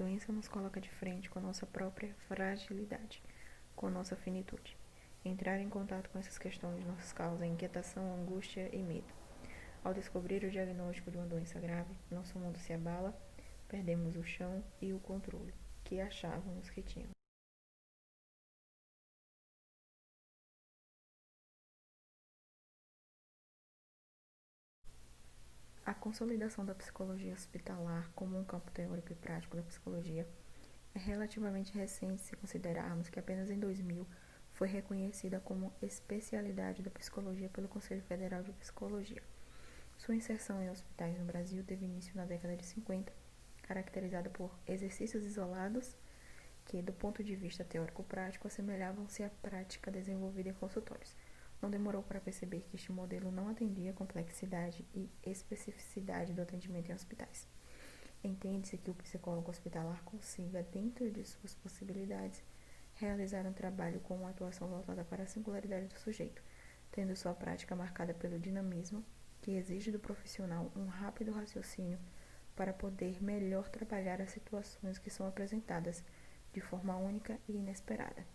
doença nos coloca de frente com a nossa própria fragilidade, com a nossa finitude. Entrar em contato com essas questões nos causa inquietação, angústia e medo. Ao descobrir o diagnóstico de uma doença grave, nosso mundo se abala, perdemos o chão e o controle que achávamos que tínhamos. A consolidação da psicologia hospitalar como um campo teórico e prático da psicologia é relativamente recente se considerarmos que apenas em 2000 foi reconhecida como especialidade da psicologia pelo Conselho Federal de Psicologia. Sua inserção em hospitais no Brasil teve início na década de 50, caracterizada por exercícios isolados que, do ponto de vista teórico-prático, assemelhavam-se à prática desenvolvida em consultórios. Não demorou para perceber que este modelo não atendia a complexidade e especificidade do atendimento em hospitais. Entende-se que o psicólogo hospitalar consiga, dentro de suas possibilidades, realizar um trabalho com uma atuação voltada para a singularidade do sujeito, tendo sua prática marcada pelo dinamismo, que exige do profissional um rápido raciocínio para poder melhor trabalhar as situações que são apresentadas de forma única e inesperada.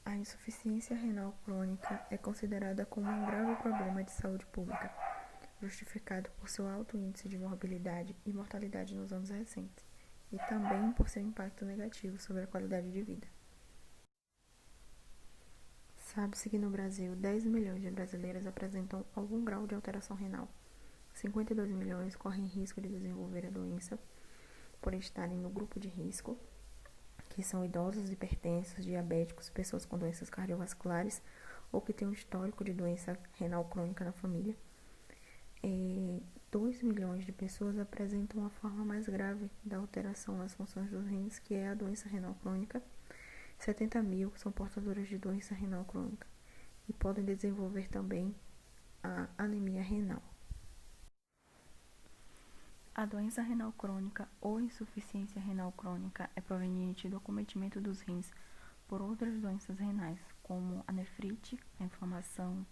A insuficiência renal crônica é considerada como um grave problema de saúde pública, justificado por seu alto índice de morbilidade e mortalidade nos anos recentes, e também por seu impacto negativo sobre a qualidade de vida. Sabe-se que no Brasil, 10 milhões de brasileiras apresentam algum grau de alteração renal. 52 milhões correm risco de desenvolver a doença por estarem no grupo de risco, que são idosos, hipertensos, diabéticos, pessoas com doenças cardiovasculares ou que têm um histórico de doença renal crônica na família. 2 milhões de pessoas apresentam a forma mais grave da alteração nas funções dos rins, que é a doença renal crônica. 70 mil são portadoras de doença renal crônica e podem desenvolver também a anemia renal. A doença renal crônica ou insuficiência renal crônica é proveniente do acometimento dos rins por outras doenças renais, como a nefrite, a inflamação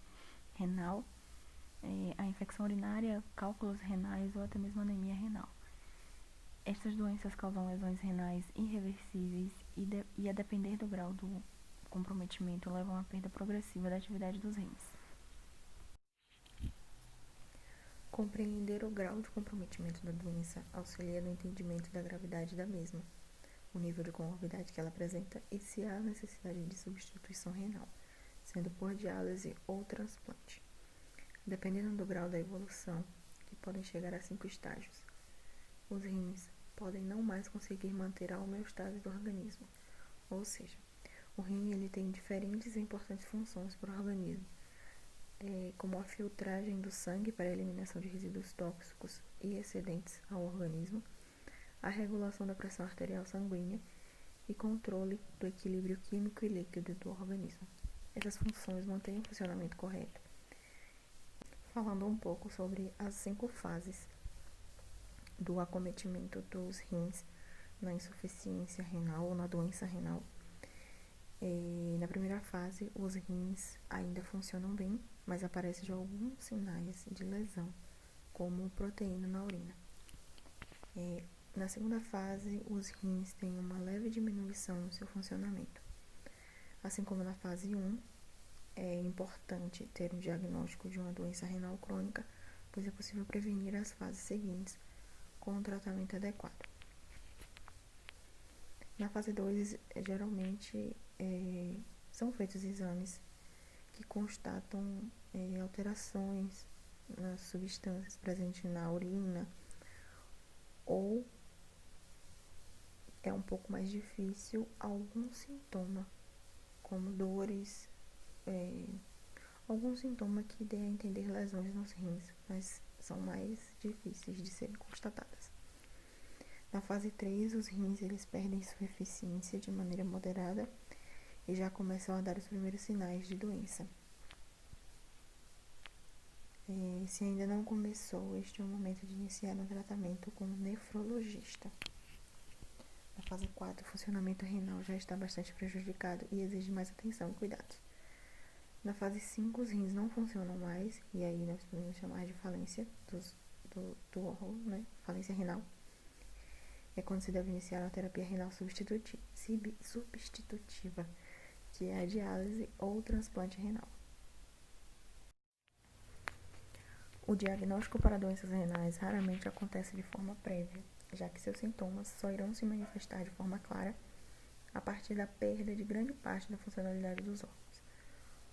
renal, a infecção urinária, cálculos renais ou até mesmo anemia renal. Estas doenças causam lesões renais irreversíveis e, a depender do grau do comprometimento, levam à perda progressiva da atividade dos rins. Compreender o grau de comprometimento da doença auxilia no entendimento da gravidade da mesma, o nível de comorbidade que ela apresenta e se há necessidade de substituição renal, sendo por diálise ou transplante. Dependendo do grau da evolução, que podem chegar a 5 estágios, os rins podem não mais conseguir manter a homeostase do organismo, ou seja, o rim ele tem diferentes e importantes funções para o organismo, como a filtragem do sangue para a eliminação de resíduos tóxicos e excedentes ao organismo, a regulação da pressão arterial sanguínea e controle do equilíbrio químico e líquido do organismo. Essas funções mantêm o funcionamento correto. Falando um pouco sobre as 5 fases do acometimento dos rins na insuficiência renal ou na doença renal. Na primeira fase, os rins ainda funcionam bem, mas aparecem já alguns sinais de lesão, como proteína na urina. Na segunda fase, os rins têm uma leve diminuição no seu funcionamento. Assim como na fase 1, é importante ter um diagnóstico de uma doença renal crônica, pois é possível prevenir as fases seguintes com um tratamento adequado. Na fase 2, geralmente são feitos exames que constatam alterações nas substâncias presentes na urina, ou é um pouco mais difícil algum sintoma, como dores, algum sintoma que dê a entender lesões nos rins, mas são mais difíceis de serem constatadas. Na fase 3, os rins eles perdem sua eficiência de maneira moderada e já começam a dar os primeiros sinais de doença. Se ainda não começou, este é o momento de iniciar um tratamento com um nefrologista. Na fase 4, o funcionamento renal já está bastante prejudicado e exige mais atenção e cuidados. Na fase 5, os rins não funcionam mais, e aí nós podemos chamar de falência do horror, né? Falência renal. É quando se deve iniciar uma terapia renal substitutiva, que é a diálise ou o transplante renal. O diagnóstico para doenças renais raramente acontece de forma prévia, já que seus sintomas só irão se manifestar de forma clara a partir da perda de grande parte da funcionalidade dos órgãos.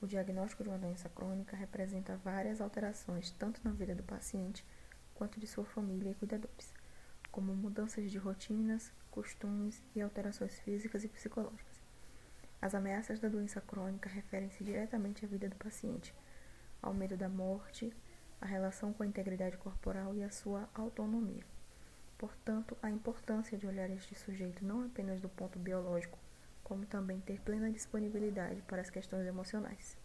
O diagnóstico de uma doença crônica representa várias alterações, tanto na vida do paciente quanto de sua família e cuidadores, como mudanças de rotinas, costumes e alterações físicas e psicológicas. As ameaças da doença crônica referem-se diretamente à vida do paciente, ao medo da morte, à relação com a integridade corporal e à sua autonomia. Portanto, a importância de olhar este sujeito não apenas do ponto biológico, como também ter plena disponibilidade para as questões emocionais.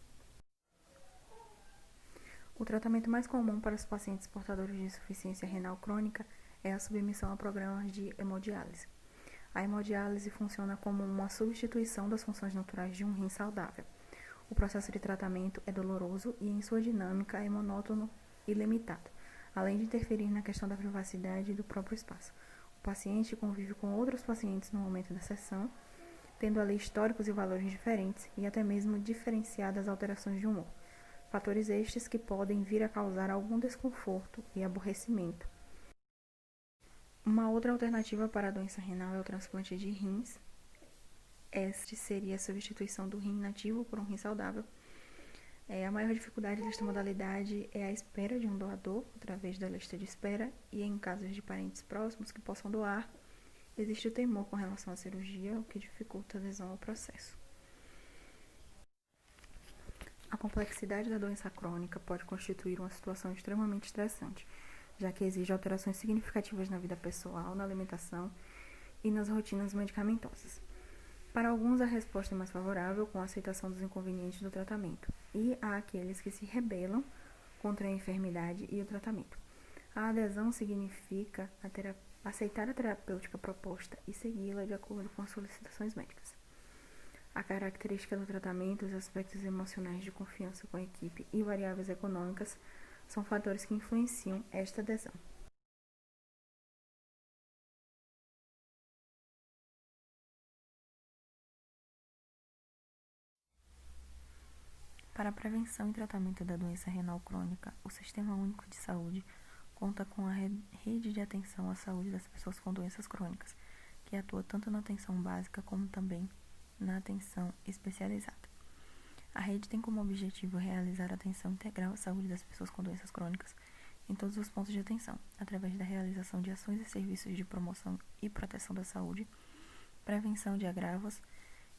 O tratamento mais comum para os pacientes portadores de insuficiência renal crônica é a submissão a programas de hemodiálise. A hemodiálise funciona como uma substituição das funções naturais de um rim saudável. O processo de tratamento é doloroso e, em sua dinâmica, é monótono e limitado, além de interferir na questão da privacidade e do próprio espaço. O paciente convive com outros pacientes no momento da sessão, tendo ali históricos e valores diferentes e até mesmo diferenciadas alterações de humor. Fatores estes que podem vir a causar algum desconforto e aborrecimento. Uma outra alternativa para a doença renal é o transplante de rins. Este seria a substituição do rim nativo por um rim saudável. A maior dificuldade desta modalidade é a espera de um doador, através da lista de espera, e em casos de parentes próximos que possam doar, existe o temor com relação à cirurgia, o que dificulta a adesão ao processo. A complexidade da doença crônica pode constituir uma situação extremamente estressante, já que exige alterações significativas na vida pessoal, na alimentação e nas rotinas medicamentosas. Para alguns, a resposta é mais favorável, com a aceitação dos inconvenientes do tratamento, e há aqueles que se rebelam contra a enfermidade e o tratamento. A adesão significa aceitar a terapêutica proposta e segui-la de acordo com as solicitações médicas. A característica do tratamento, os aspectos emocionais de confiança com a equipe e variáveis econômicas são fatores que influenciam esta adesão. Para a prevenção e tratamento da doença renal crônica, o Sistema Único de Saúde conta com a rede de atenção à saúde das pessoas com doenças crônicas, que atua tanto na atenção básica como também na atenção especializada. A rede tem como objetivo realizar a atenção integral à saúde das pessoas com doenças crônicas em todos os pontos de atenção, através da realização de ações e serviços de promoção e proteção da saúde, prevenção de agravos,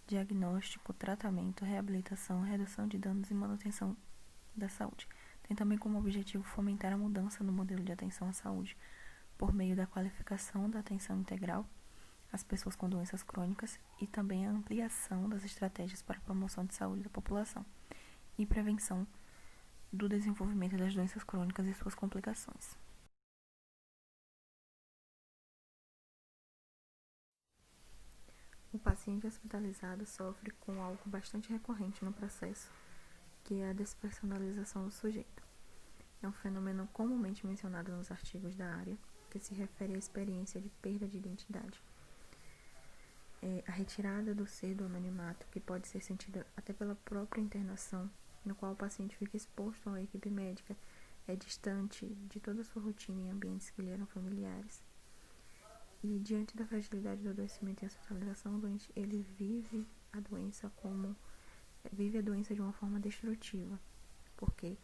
diagnóstico, tratamento, reabilitação, redução de danos e manutenção da saúde. Tem também como objetivo fomentar a mudança no modelo de atenção à saúde, por meio da qualificação da atenção integral às pessoas com doenças crônicas e também a ampliação das estratégias para a promoção de saúde da população e prevenção do desenvolvimento das doenças crônicas e suas complicações. O paciente hospitalizado sofre com algo bastante recorrente no processo, que é a despersonalização do sujeito. É um fenômeno comumente mencionado nos artigos da área, que se refere à experiência de perda de identidade. A retirada do ser do anonimato, que pode ser sentida até pela própria internação, no qual o paciente fica exposto a uma equipe médica, é distante de toda a sua rotina em ambientes que lhe eram familiares. E diante da fragilidade do adoecimento e hospitalização, o doente ele vive a doença de uma forma destrutiva, porque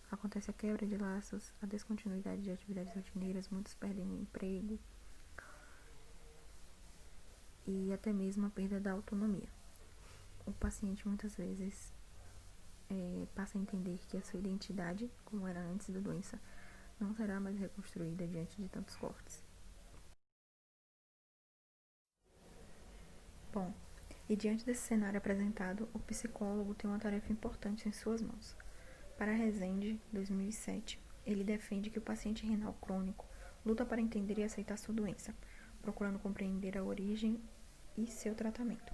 acontece a quebra de laços, a descontinuidade de atividades rotineiras, muitos perdem o emprego e até mesmo a perda da autonomia. O paciente muitas vezes passa a entender que a sua identidade, como era antes da doença, não será mais reconstruída diante de tantos cortes. Bom, e diante desse cenário apresentado, o psicólogo tem uma tarefa importante em suas mãos. Para Rezende, 2007, ele defende que o paciente renal crônico luta para entender e aceitar sua doença, procurando compreender a origem e seu tratamento.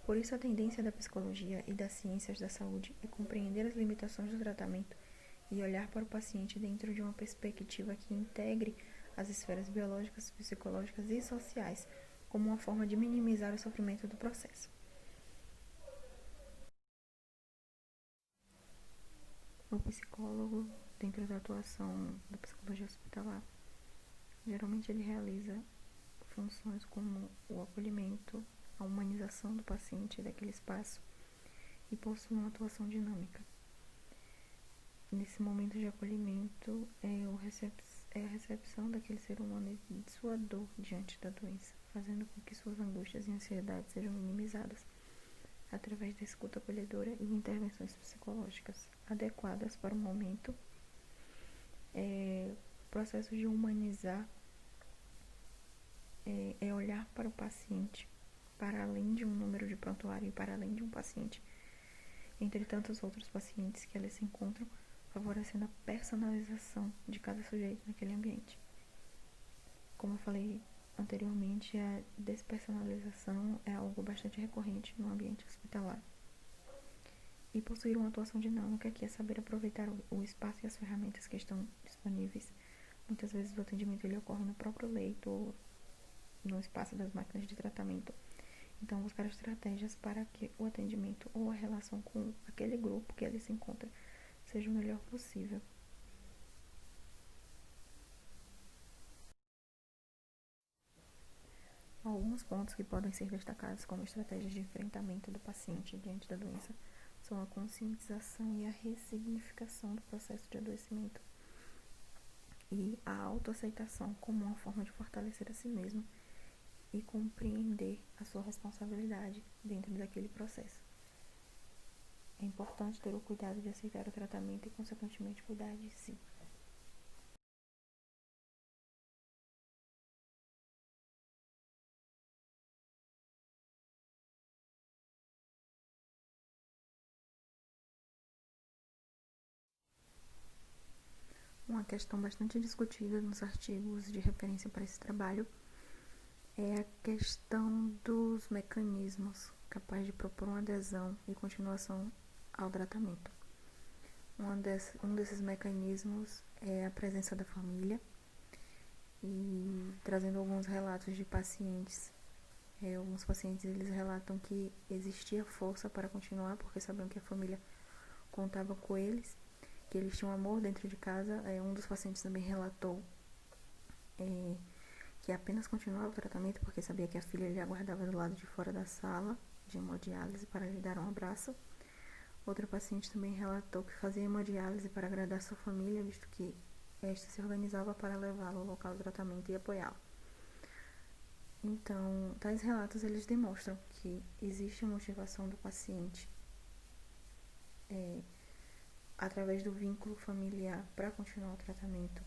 Por isso, a tendência da psicologia e das ciências da saúde é compreender as limitações do tratamento e olhar para o paciente dentro de uma perspectiva que integre as esferas biológicas, psicológicas e sociais, como uma forma de minimizar o sofrimento do processo. O psicólogo, dentro da atuação da psicologia hospitalar, geralmente ele realiza funções como o acolhimento, a humanização do paciente daquele espaço e possui uma atuação dinâmica. Nesse momento de acolhimento é a recepção daquele ser humano de sua dor diante da doença, fazendo com que suas angústias e ansiedades sejam minimizadas através da escuta acolhedora e intervenções psicológicas adequadas para o momento. O processo de humanizar é olhar para o paciente, para além de um número de prontuário e para além de um paciente, entre tantos outros pacientes que ali se encontram, favorecendo a personalização de cada sujeito naquele ambiente. Como eu falei anteriormente, a despersonalização é algo bastante recorrente no ambiente hospitalar. E possuir uma atuação dinâmica, que é saber aproveitar o espaço e as ferramentas que estão disponíveis. Muitas vezes o atendimento ele ocorre no próprio leito ou no espaço das máquinas de tratamento. Então, buscar estratégias para que o atendimento ou a relação com aquele grupo que ele se encontra seja o melhor possível. Alguns pontos que podem ser destacados como estratégias de enfrentamento do paciente diante da doença são a conscientização e a ressignificação do processo de adoecimento e a autoaceitação como uma forma de fortalecer a si mesmo e compreender a sua responsabilidade dentro daquele processo. É importante ter o cuidado de aceitar o tratamento e, consequentemente, cuidar de si. Uma questão bastante discutida nos artigos de referência para esse trabalho é a questão dos mecanismos capazes de propor uma adesão e continuação ao tratamento. Um desses mecanismos é a presença da família, e trazendo alguns relatos de pacientes. Alguns pacientes eles relatam que existia força para continuar porque sabiam que a família contava com eles, que eles tinham amor dentro de casa. Um dos pacientes também relatou que apenas continuava o tratamento porque sabia que a filha lhe aguardava do lado de fora da sala de hemodiálise para lhe dar um abraço. Outro paciente também relatou que fazia hemodiálise para agradar sua família, visto que esta se organizava para levá-lo ao local do tratamento e apoiá-lo. Então, tais relatos eles demonstram que existe a motivação do paciente através do vínculo familiar para continuar o tratamento,